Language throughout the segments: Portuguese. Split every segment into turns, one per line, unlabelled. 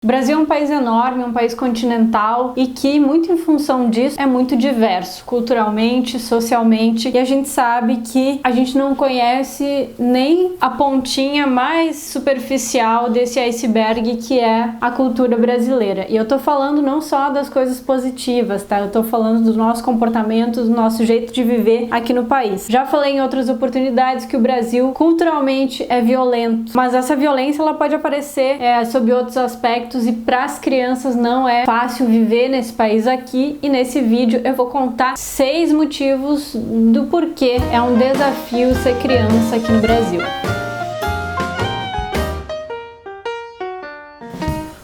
O Brasil é um país enorme, um país continental e que, muito em função disso, é muito diverso, culturalmente, socialmente, e a gente sabe que a gente não conhece nem a pontinha mais superficial desse iceberg que é a cultura brasileira. E eu tô falando não só das coisas positivas, tá? Eu tô falando do nosso comportamento, do nosso jeito de viver aqui no país. Já falei em outras oportunidades que o Brasil culturalmente é violento, mas essa violência ela pode aparecer sob outros aspectos, e para as crianças não é fácil viver nesse país aqui, e nesse vídeo eu vou contar 6 motivos do porquê é um desafio ser criança aqui no Brasil.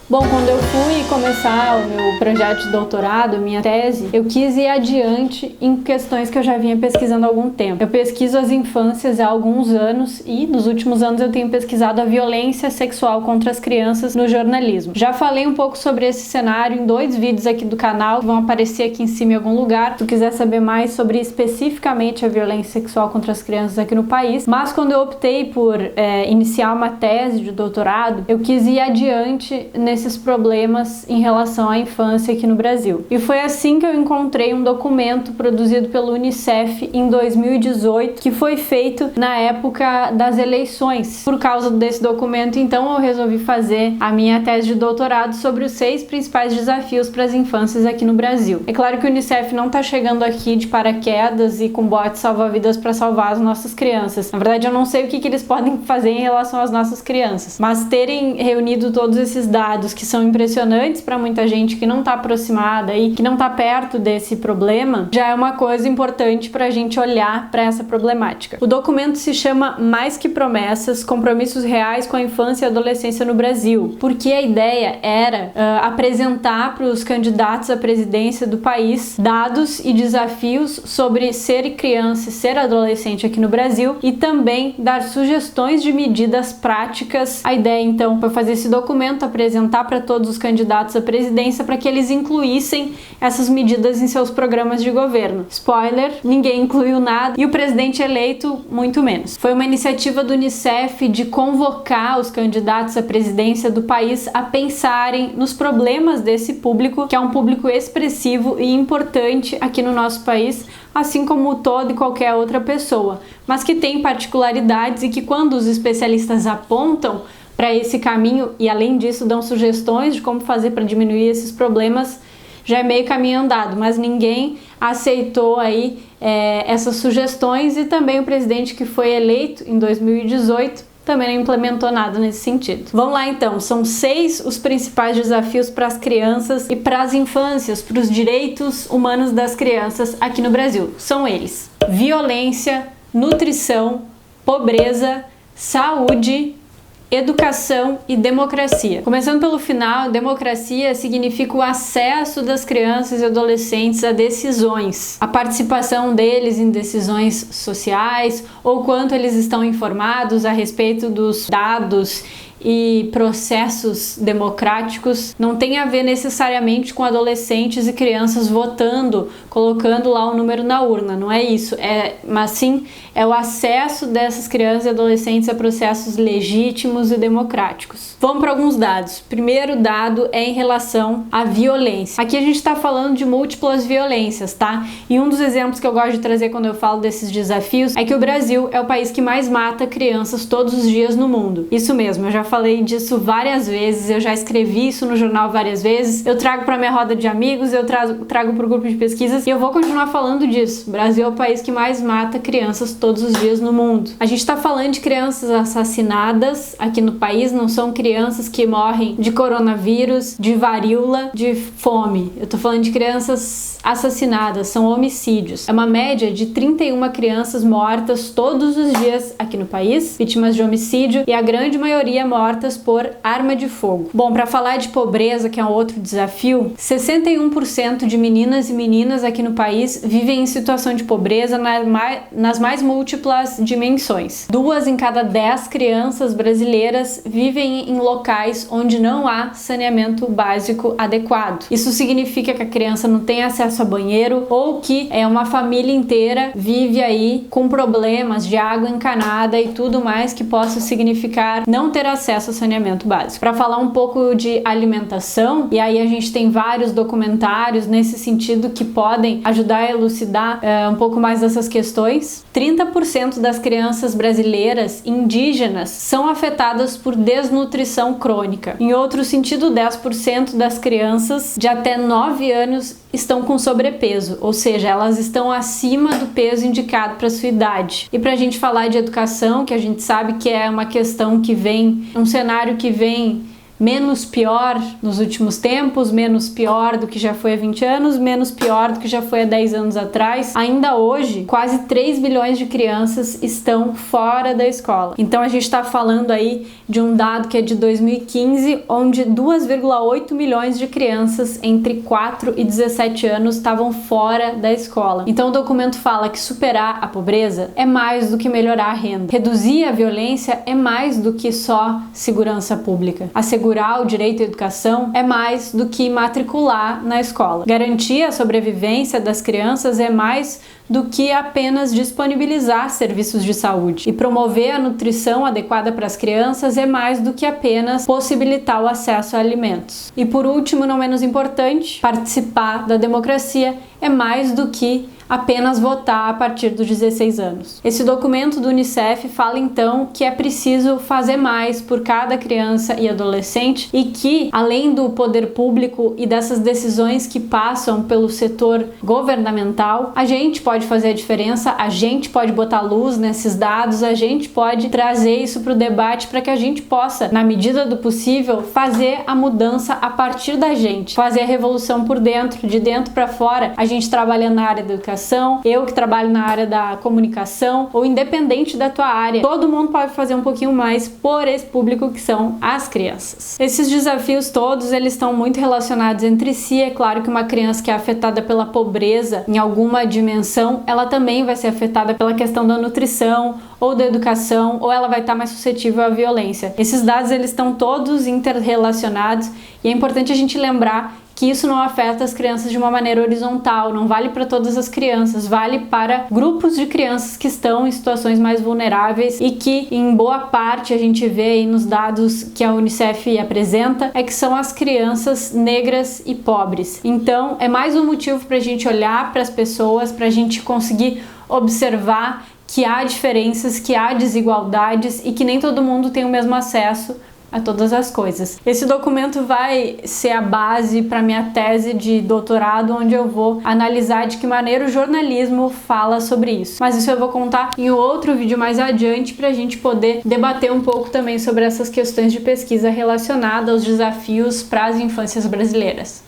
Bom, quando eu fui começar o meu projeto de doutorado, minha tese, eu quis ir adiante em questões que eu já vinha pesquisando há algum tempo. Eu pesquiso as infâncias há alguns anos e nos últimos anos eu tenho pesquisado a violência sexual contra as crianças no jornalismo. Já falei um pouco sobre esse cenário em 2 vídeos aqui do canal, que vão aparecer aqui em cima em algum lugar, se tu quiser saber mais sobre especificamente a violência sexual contra as crianças aqui no país. Mas quando eu optei por iniciar uma tese de doutorado, eu quis ir adiante nesses problemas em relação à infância aqui no Brasil. E foi assim que eu encontrei um documento produzido pelo Unicef em 2018, que foi feito na época das eleições. Por causa desse documento, então, eu resolvi fazer a minha tese de doutorado sobre os 6 principais desafios para as infâncias aqui no Brasil. É claro que o Unicef não está chegando aqui de paraquedas e com botes salva-vidas para salvar as nossas crianças. Na verdade, eu não sei o que eles podem fazer em relação às nossas crianças, mas terem reunido todos esses dados que são impressionantes para muita gente que não está aproximada e que não está perto desse problema, já é uma coisa importante para a gente olhar para essa problemática. O documento se chama Mais que Promessas, Compromissos Reais com a Infância e Adolescência no Brasil, porque a ideia era apresentar para os candidatos à presidência do país dados e desafios sobre ser criança e ser adolescente aqui no Brasil e também dar sugestões de medidas práticas. A ideia então foi fazer esse documento, apresentar para todos os candidatos à presidência para que eles incluíssem essas medidas em seus programas de governo. Spoiler, ninguém incluiu nada e o presidente eleito muito menos. Foi uma iniciativa do Unicef de convocar os candidatos à presidência do país a pensarem nos problemas desse público, que é um público expressivo e importante aqui no nosso país, assim como toda e qualquer outra pessoa, mas que tem particularidades e que quando os especialistas apontam para esse caminho e além disso dão sugestões de como fazer para diminuir esses problemas, já é meio caminho andado, mas ninguém aceitou aí essas sugestões e também o presidente que foi eleito em 2018 também não implementou nada nesse sentido. Vamos lá então, são 6 os principais desafios para as crianças e para as infâncias, para os direitos humanos das crianças aqui no Brasil. São eles: violência, nutrição, pobreza, saúde, educação e democracia. Começando pelo final, democracia significa o acesso das crianças e adolescentes a decisões, a participação deles em decisões sociais, ou quanto eles estão informados a respeito dos dados e processos democráticos. Não tem a ver necessariamente com adolescentes e crianças votando, colocando lá o número na urna, não é isso, mas sim é o acesso dessas crianças e adolescentes a processos legítimos e democráticos. Vamos para alguns dados. Primeiro dado é em relação à violência. Aqui a gente está falando de múltiplas violências, tá? E um dos exemplos que eu gosto de trazer quando eu falo desses desafios é que o Brasil é o país que mais mata crianças todos os dias no mundo. Isso mesmo, eu já falei disso várias vezes, eu já escrevi isso no jornal várias vezes, eu trago para minha roda de amigos, eu trago para o grupo de pesquisas e eu vou continuar falando disso. O Brasil é o país que mais mata crianças todos os dias no mundo. A gente está falando de crianças assassinadas aqui no país, não são crianças que morrem de coronavírus, de varíola, de fome. Eu tô falando de crianças assassinadas, são homicídios. É uma média de 31 crianças mortas todos os dias aqui no país, vítimas de homicídio, e a grande maioria mortas por arma de fogo. Bom, para falar de pobreza, que é um outro desafio, 61% de meninas e meninas aqui no país vivem em situação de pobreza nas mais múltiplas dimensões. 2 em cada 10 crianças brasileiras vivem em locais onde não há saneamento básico adequado. Isso significa que a criança não tem acesso a banheiro ou que uma família inteira vive aí com problemas de água encanada e tudo mais que possa significar não ter acesso a saneamento básico. Para falar um pouco de alimentação, e aí a gente tem vários documentários nesse sentido que podem ajudar a elucidar um pouco mais dessas questões. 30% das crianças brasileiras indígenas são afetadas por desnutrição crônica. Em outro sentido, 10% das crianças de até 9 anos estão com sobrepeso, ou seja, elas estão acima do peso indicado para sua idade. E para a gente falar de educação, que a gente sabe que é uma questão que vem, um cenário que vem menos pior nos últimos tempos, menos pior do que já foi há 20 anos, menos pior do que já foi há 10 anos atrás. Ainda hoje, quase 3 bilhões de crianças estão fora da escola. Então a gente está falando aí de um dado que é de 2015, onde 2,8 milhões de crianças entre 4 e 17 anos estavam fora da escola. Então o documento fala que superar a pobreza é mais do que melhorar a renda. Reduzir a violência é mais do que só segurança pública. Assegurar o direito à educação é mais do que matricular na escola. Garantir a sobrevivência das crianças é mais do que apenas disponibilizar serviços de saúde. E promover a nutrição adequada para as crianças é mais do que apenas possibilitar o acesso a alimentos. E por último, não menos importante, participar da democracia é mais do que apenas votar a partir dos 16 anos. Esse documento do UNICEF fala então que é preciso fazer mais por cada criança e adolescente e que, além do poder público e dessas decisões que passam pelo setor governamental, a gente pode fazer a diferença, a gente pode botar luz nesses dados, a gente pode trazer isso para o debate para que a gente possa, na medida do possível, fazer a mudança a partir da gente, fazer a revolução por dentro, de dentro para fora, a gente trabalhando na área da educação, eu que trabalho na área da comunicação, ou independente da tua área, todo mundo pode fazer um pouquinho mais por esse público que são as crianças. Esses desafios todos, eles estão muito relacionados entre si. É claro que uma criança que é afetada pela pobreza em alguma dimensão, ela também vai ser afetada pela questão da nutrição ou da educação, ou ela vai estar mais suscetível à violência. Esses dados, eles estão todos interrelacionados e é importante a gente lembrar que isso não afeta as crianças de uma maneira horizontal, não vale para todas as crianças, vale para grupos de crianças que estão em situações mais vulneráveis e que, em boa parte, a gente vê aí nos dados que a UNICEF apresenta, é que são as crianças negras e pobres. Então, é mais um motivo para a gente olhar para as pessoas, para a gente conseguir observar que há diferenças, que há desigualdades e que nem todo mundo tem o mesmo acesso a todas as coisas. Esse documento vai ser a base para minha tese de doutorado, onde eu vou analisar de que maneira o jornalismo fala sobre isso. Mas isso eu vou contar em outro vídeo mais adiante para a gente poder debater um pouco também sobre essas questões de pesquisa relacionadas aos desafios para as infâncias brasileiras.